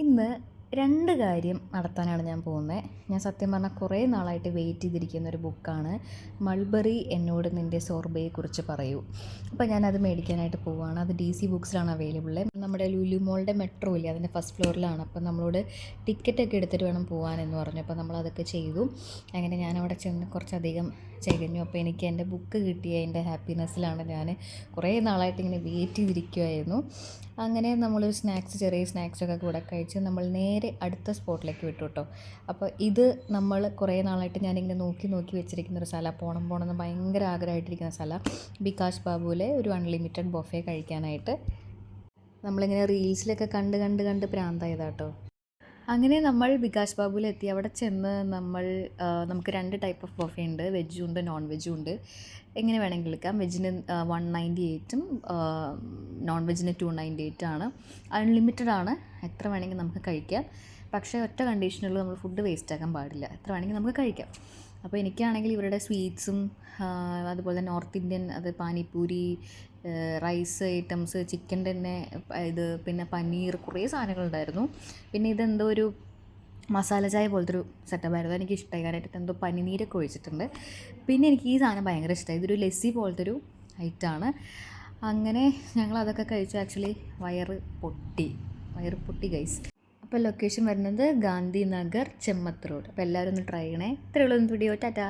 ഇന്ന് 2 കാര്യം നടത്താനാണ് ഞാൻ പോകുന്നത്. ഞാൻ സത്യം പറഞ്ഞാൽ കുറേ നാളായിട്ട് വെയിറ്റ് ചെയ്തിരിക്കുന്ന ഒരു ബുക്കാണ് മൾബറി എന്നോട് നിൻ്റെ സോർബയെക്കുറിച്ച് പറയൂ. അപ്പോൾ ഞാനത് മേടിക്കാനായിട്ട് പോവുകയാണ്. അത് DC ബുക്സിലാണ് അവൈലബിൾ. നമ്മുടെ ലുലു മോളുടെ മെട്രോ ഇല്ലേ, അതിൻ്റെ ഫസ്റ്റ് ഫ്ലോറിലാണ്. അപ്പോൾ നമ്മളോട് ടിക്കറ്റൊക്കെ എടുത്തിട്ട് വേണം പോകാനെന്ന് പറഞ്ഞു. അപ്പോൾ നമ്മളതൊക്കെ ചെയ്തു. അങ്ങനെ ഞാനവിടെ ചെന്ന് കുറച്ചധികം ചകഞ്ഞു. അപ്പോൾ എനിക്ക് എൻ്റെ ബുക്ക് കിട്ടിയ എൻ്റെ ഹാപ്പിനെസ്സിലാണ്. ഞാൻ കുറേ നാളായിട്ട് ഇങ്ങനെ വെയിറ്റ് ചെയ്തിരിക്കുമായിരുന്നു. അങ്ങനെ നമ്മളൊരു ചെറിയ സ്നാക്സൊക്കെ കൂടെ കഴിച്ച് നമ്മൾ നേരെ അടുത്ത സ്പോട്ടിലേക്ക് വിട്ടു കേട്ടോ. അപ്പോൾ ഇത് നമ്മൾ കുറേ നാളായിട്ട് ഞാനിങ്ങനെ നോക്കി വെച്ചിരിക്കുന്ന ഒരു സ്ഥലം, പോകണമെന്ന് ഭയങ്കര ആഗ്രഹമായിട്ടിരിക്കുന്ന സ്ഥലം, ബികാഷ് ബാബുവിലെ ഒരു അൺലിമിറ്റഡ് ബൊഫേ കഴിക്കാനായിട്ട്. നമ്മളിങ്ങനെ റീൽസിലൊക്കെ കണ്ട് പ്രാന്തായതാട്ടോ. അങ്ങനെ നമ്മൾ വികാസ് ബാബുവിലെത്തി. അവിടെ ചെന്ന് നമുക്ക് 2 ടൈപ്പ് ഓഫ് ബൊഫേ ഉണ്ട്. വെജും ഉണ്ട്, നോൺ വെജും ഉണ്ട്. എങ്ങനെ വേണമെങ്കിലും എടുക്കാം. വെജിന് 198ഉം നോൺ വെജിന് 298 ആണ്. അൺലിമിറ്റഡ് ആണ്, എത്ര വേണമെങ്കിൽ നമുക്ക് കഴിക്കാം. പക്ഷേ ഒറ്റ കണ്ടീഷനുള്ളൂ, നമ്മൾ ഫുഡ് വേസ്റ്റ് ആക്കാൻ പാടില്ല. എത്ര വേണമെങ്കിൽ നമുക്ക് കഴിക്കാം. അപ്പോൾ എനിക്കാണെങ്കിൽ ഇവരുടെ സ്വീറ്റ്സും അതുപോലെ നോർത്ത് ഇന്ത്യൻ, അത് പാനിപ്പൂരി, റൈസ് ഐറ്റംസ്, ചിക്കൻ്റെ തന്നെ ഇത്, പിന്നെ പനീർ, കുറേ സാധനങ്ങളുണ്ടായിരുന്നു. പിന്നെ ഇതെന്തോ ഒരു മസാല ചായ പോലത്തെ ഒരു സെറ്റപ്പായിരുന്നു. എനിക്ക് ഇഷ്ടമായി, കാരണം എന്തോ പനിനീരൊക്കെ ഒഴിച്ചിട്ടുണ്ട്. പിന്നെ എനിക്ക് ഈ സാധനം ഭയങ്കര ഇഷ്ടമായി. ഇതൊരു ലസ്സി പോലത്തെ ഒരു ഐറ്റമാണ്. അങ്ങനെ ഞങ്ങളതൊക്കെ കഴിച്ചു. ആക്ച്വലി വയറ് പൊട്ടി ഗൈസ്. അപ്പോൾ ലൊക്കേഷൻ വരുന്നത് ഗാന്ധി നഗർ, ചെമ്മത്ത് റോഡ്. അപ്പോൾ എല്ലാവരും ഒന്ന് ട്രൈ ചെയ്യണേ. ഇത്രയുള്ള വീഡിയോ. ടാറ്റാ.